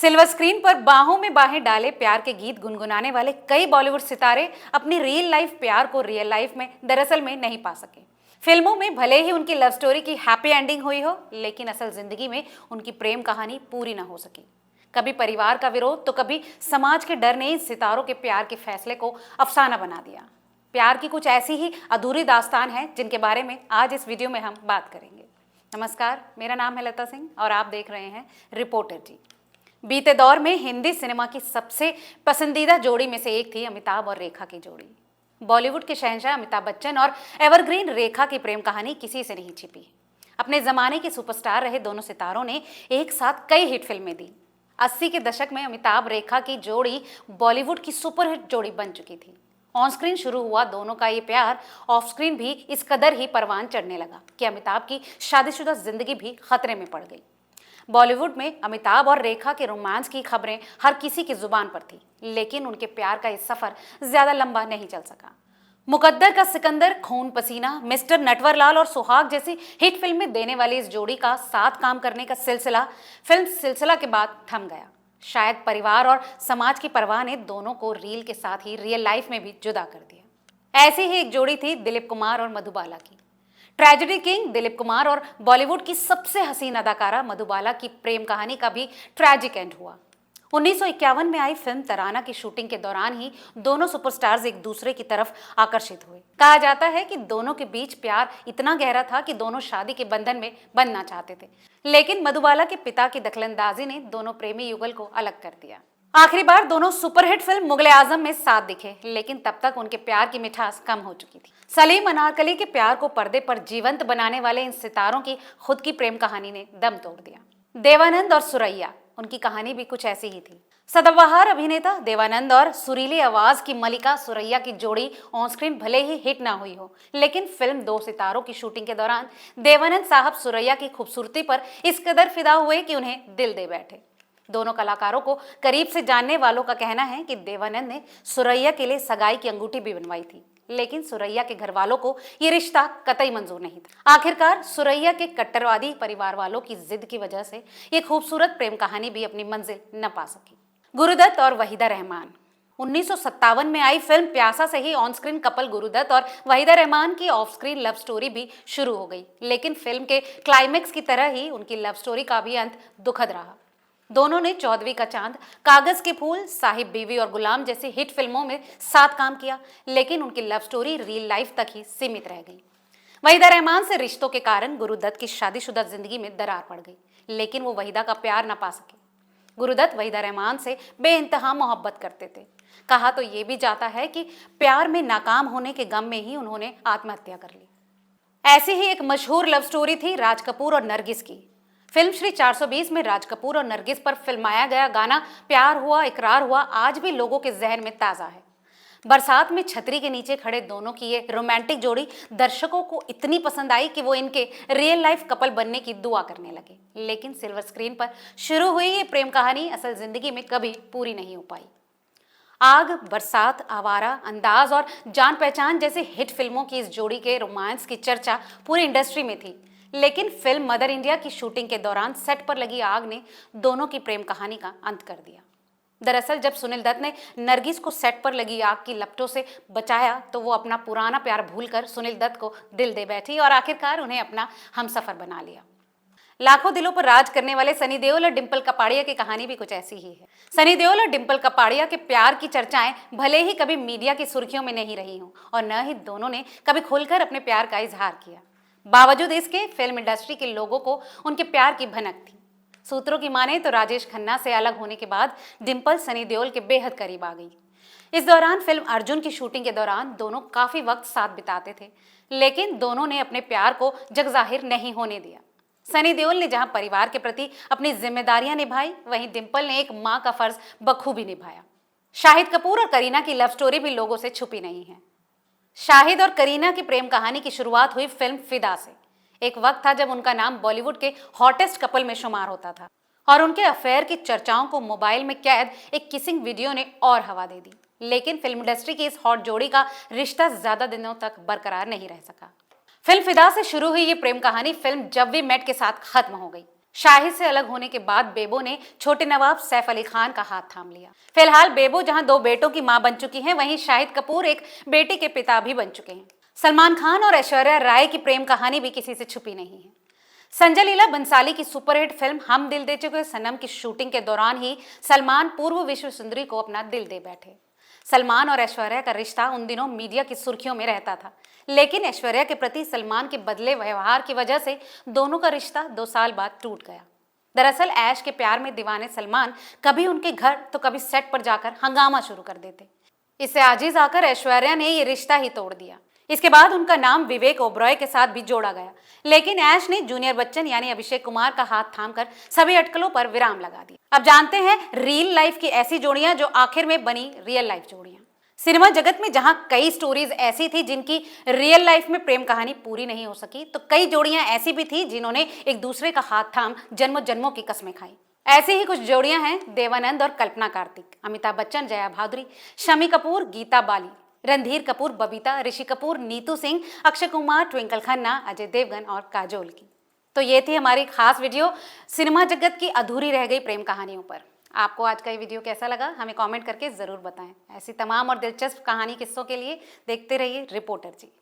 Silver screen पर बाहों में बाहें डाले प्यार के गीत गुनगुनाने वाले कई बॉलीवुड सितारे अपनी रियल लाइफ प्यार को रियल लाइफ में दरअसल में नहीं पा सके। फिल्मों में भले ही उनकी लव स्टोरी की हैप्पी एंडिंग हुई हो, लेकिन असल जिंदगी में उनकी प्रेम कहानी पूरी ना हो सकी। कभी परिवार का विरोध तो कभी समाज के डर ने इन सितारों के प्यार के फैसले को अफसाना बना दिया। प्यार की कुछ ऐसी ही अधूरी दास्तान है जिनके बारे में आज इस वीडियो में हम बात करेंगे। नमस्कार, मेरा नाम है लता सिंह और आप देख रहे हैं रिपोर्टर जी। बीते दौर में हिंदी सिनेमा की सबसे पसंदीदा जोड़ी में से एक थी अमिताभ और रेखा की जोड़ी। बॉलीवुड के शहंशाह अमिताभ बच्चन और एवरग्रीन रेखा की प्रेम कहानी किसी से नहीं छिपी। अपने जमाने के सुपरस्टार रहे दोनों सितारों ने एक साथ कई हिट फिल्में दी। 80 के दशक में अमिताभ रेखा की जोड़ी बॉलीवुड की सुपरहिट जोड़ी बन चुकी थी। ऑन स्क्रीन शुरू हुआ दोनों का ये प्यार ऑफ स्क्रीन भी इस कदर ही परवान चढ़ने लगा कि अमिताभ की शादीशुदा जिंदगी भी खतरे में पड़ गई। बॉलीवुड में अमिताभ और रेखा के रोमांस की खबरें हर किसी की जुबान पर थी, लेकिन उनके प्यार का ये सफर ज्यादा लंबा नहीं चल सका। मुकद्दर का सिकंदर, खून पसीना, मिस्टर नटवरलाल और सुहाग जैसी हिट फिल्में देने वाली इस जोड़ी का साथ काम करने का फिल्म सिलसिला के बाद थम गया। शायद परिवार और समाज की परवाह ने दोनों को रील के साथ ही रियल लाइफ में भी जुदा कर दिया। ऐसी ही एक जोड़ी थी दिलीप कुमार और मधुबाला की। ट्रेजेडी किंग दिलीप कुमार और बॉलीवुड की सबसे हसीन अदाकारा मधुबाला की प्रेम कहानी का भी ट्रैजिक एंड हुआ। 1951 में आई फिल्म तराना की शूटिंग के दौरान ही दोनों सुपरस्टार्स एक दूसरे की तरफ आकर्षित हुए। कहा जाता है कि दोनों के बीच प्यार इतना गहरा था कि दोनों शादी के बंधन में बंधना चाहते थे, लेकिन मधुबाला के पिता की दखलंदाजी ने दोनों प्रेमी युगल को अलग कर दिया। आखिरी बार दोनों सुपरहिट फिल्म मुगले आजम में साथ दिखे, लेकिन तब तक उनके प्यार की मिठास कम हो चुकी थी। सलीम अनारकली के प्यार को पर्दे पर जीवंत बनाने वाले इन सितारों की खुद की प्रेम कहानी ने दम तोड़ दिया। देवानंद और सुरैया, उनकी कहानी भी कुछ ऐसी ही थी। सदाबहार अभिनेता देवानंद और सुरीली आवाज की मलिका सुरैया की जोड़ी ऑन स्क्रीन भले ही हिट ना हुई हो, लेकिन फिल्म दो सितारों की शूटिंग के दौरान देवानंद साहब सुरैया की खूबसूरती पर इस कदर फिदा हुए कि उन्हें दिल दे बैठे। दोनों कलाकारों को करीब से जानने वालों का कहना है कि देवानंद ने सुरैया के लिए सगाई की अंगूठी भी बनवाई थी, लेकिन सुरैया के घर वालों को ये रिश्ता कतई मंजूर नहीं था। आखिरकार सुरैया के कट्टरवादी परिवार वालों की जिद की वजह से ये खूबसूरत प्रेम कहानी भी अपनी मंजिल न पा सकी। गुरुदत्त और वहीदा रहमान। 1957 में आई फिल्म प्यासा से ही ऑन स्क्रीन कपल गुरुदत्त और वहीदा रहमान की ऑफ स्क्रीन लव स्टोरी भी शुरू हो गई, लेकिन फिल्म के क्लाइमेक्स की तरह ही उनकी लव स्टोरी का भी अंत दुखद रहा। दोनों ने चौदहवीं का चांद, कागज के फूल, साहिब बीवी और गुलाम जैसी हिट फिल्मों में साथ काम किया, लेकिन उनकी लव स्टोरी रियल लाइफ तक ही सीमित रह गई। वहीदा रहमान से रिश्तों के कारण गुरुदत्त की शादीशुदा जिंदगी में दरार पड़ गई, लेकिन वो वहीदा का प्यार न पा सके। गुरुदत्त वहीदा रहमान से बेइंतहा मोहब्बत करते थे। कहा तो ये भी जाता है कि प्यार में नाकाम होने के गम में ही उन्होंने आत्महत्या कर ली। ऐसी ही एक मशहूर लव स्टोरी थी राज कपूर और नरगिस की। फिल्म श्री 420 में राज कपूर और नरगिस पर फिल्माया गया गाना प्यार हुआ इकरार हुआ आज भी लोगों के जहन में ताज़ा है। बरसात में छतरी के नीचे खड़े दोनों की ये रोमांटिक जोड़ी दर्शकों को इतनी पसंद आई कि वो इनके रियल लाइफ कपल बनने की दुआ करने लगे, लेकिन सिल्वर स्क्रीन पर शुरू हुई ये प्रेम कहानी असल जिंदगी में कभी पूरी नहीं हो पाई। आग, बरसात, आवारा, अंदाज और जान पहचान जैसे हिट फिल्मों की इस जोड़ी के रोमांस की चर्चा पूरी इंडस्ट्री में थी, लेकिन फिल्म मदर इंडिया की शूटिंग के दौरान सेट पर लगी आग ने दोनों की प्रेम कहानी का अंत कर दिया। दरअसल जब सुनील दत्त ने नरगिस को सेट पर लगी आग की लपटों से बचाया तो वो अपना पुराना प्यार भूलकर सुनील दत्त को दिल दे बैठी और आखिरकार उन्हें अपना हमसफर बना लिया। लाखों दिलों पर राज करने वाले सनी देओल और डिंपल कपाड़िया की कहानी भी कुछ ऐसी ही है। सनी देओल और डिंपल कपाड़िया के प्यार की चर्चाएं भले ही कभी मीडिया की सुर्खियों में नहीं रही हों और न ही दोनों ने कभी खुलकर अपने प्यार का इजहार किया, बावजूद इसके फिल्म इंडस्ट्री के लोगों को उनके प्यार की भनक थी। सूत्रों की माने तो राजेश खन्ना से अलग होने के बाद डिंपल सनी देओल के बेहद करीब आ गई। इस दौरान फिल्म अर्जुन की शूटिंग के दौरान दोनों काफी वक्त साथ बिताते थे, लेकिन दोनों ने अपने प्यार को जगजाहिर नहीं होने दिया। सनी देओल ने जहां परिवार के प्रति अपनी जिम्मेदारियां निभाई, वहीं डिंपल ने एक मां का फर्ज बखूबी निभाया। शाहिद कपूर और करीना की लव स्टोरी भी लोगों से छुपी नहीं है। शाहिद और करीना की प्रेम कहानी की शुरुआत हुई फिल्म फिदा से। एक वक्त था जब उनका नाम बॉलीवुड के हॉटेस्ट कपल में शुमार होता था और उनके अफेयर की चर्चाओं को मोबाइल में कैद एक किसिंग वीडियो ने और हवा दे दी, लेकिन फिल्म इंडस्ट्री की इस हॉट जोड़ी का रिश्ता ज्यादा दिनों तक बरकरार नहीं रह सका। फिल्म फिदा से शुरू हुई ये प्रेम कहानी फिल्म जब वी मेट के साथ खत्म हो गई। शाहिद से अलग होने के बाद बेबो ने छोटे नवाब सैफ अली खान का हाथ थाम लिया। फिलहाल बेबो जहां 2 बेटों की मां बन चुकी हैं, वहीं शाहिद कपूर एक बेटे के पिता भी बन चुके हैं। सलमान खान और ऐश्वर्या राय की प्रेम कहानी भी किसी से छुपी नहीं है। संजय लीला बंसाली की सुपरहिट फिल्म हम दिल दे चुके सनम की शूटिंग के दौरान ही सलमान पूर्व विश्व सुंदरी को अपना दिल दे बैठे। सलमान और ऐश्वर्या का रिश्ता उन दिनों मीडिया की सुर्खियों में रहता था, लेकिन ऐश्वर्या के प्रति सलमान के बदले व्यवहार की वजह से दोनों का रिश्ता 2 साल बाद टूट गया। दरअसल ऐश के प्यार में दीवाने सलमान कभी उनके घर तो कभी सेट पर जाकर हंगामा शुरू कर देते। इससे आजिज आकर ऐश्वर्या ने ये रिश्ता ही तोड़ दिया। इसके बाद उनका नाम विवेक ओबरॉय के साथ भी जोड़ा गया, लेकिन ऐश ने जूनियर बच्चन यानी अभिषेक कुमार का हाथ थामकर सभी अटकलों पर विराम लगा दिया। अब जानते हैं रियल लाइफ की ऐसी जोड़ियां जो आखिर में बनी रियल लाइफ जोड़ियां। सिनेमा जगत में जहां कई स्टोरीज ऐसी थी जिनकी रियल लाइफ में प्रेम कहानी पूरी नहीं हो सकी, तो कई जोड़ियां ऐसी भी थी जिन्होंने एक दूसरे का हाथ थाम जन्मों जन्मों की कस्में खाई। ऐसी ही कुछ जोड़ियां हैं देवानंद और कल्पना कार्तिक, अमिताभ बच्चन जया भादुरी, शम्मी कपूर गीता बाली, रणधीर कपूर बबीता, ऋषि कपूर नीतू सिंह, अक्षय कुमार ट्विंकल खन्ना, अजय देवगन और काजोल की। तो ये थी हमारी खास वीडियो सिनेमा जगत की अधूरी रह गई प्रेम कहानियों पर। आपको आज का ये वीडियो कैसा लगा हमें कमेंट करके ज़रूर बताएं। ऐसी तमाम और दिलचस्प कहानी किस्सों के लिए देखते रहिए रिपोर्टर जी।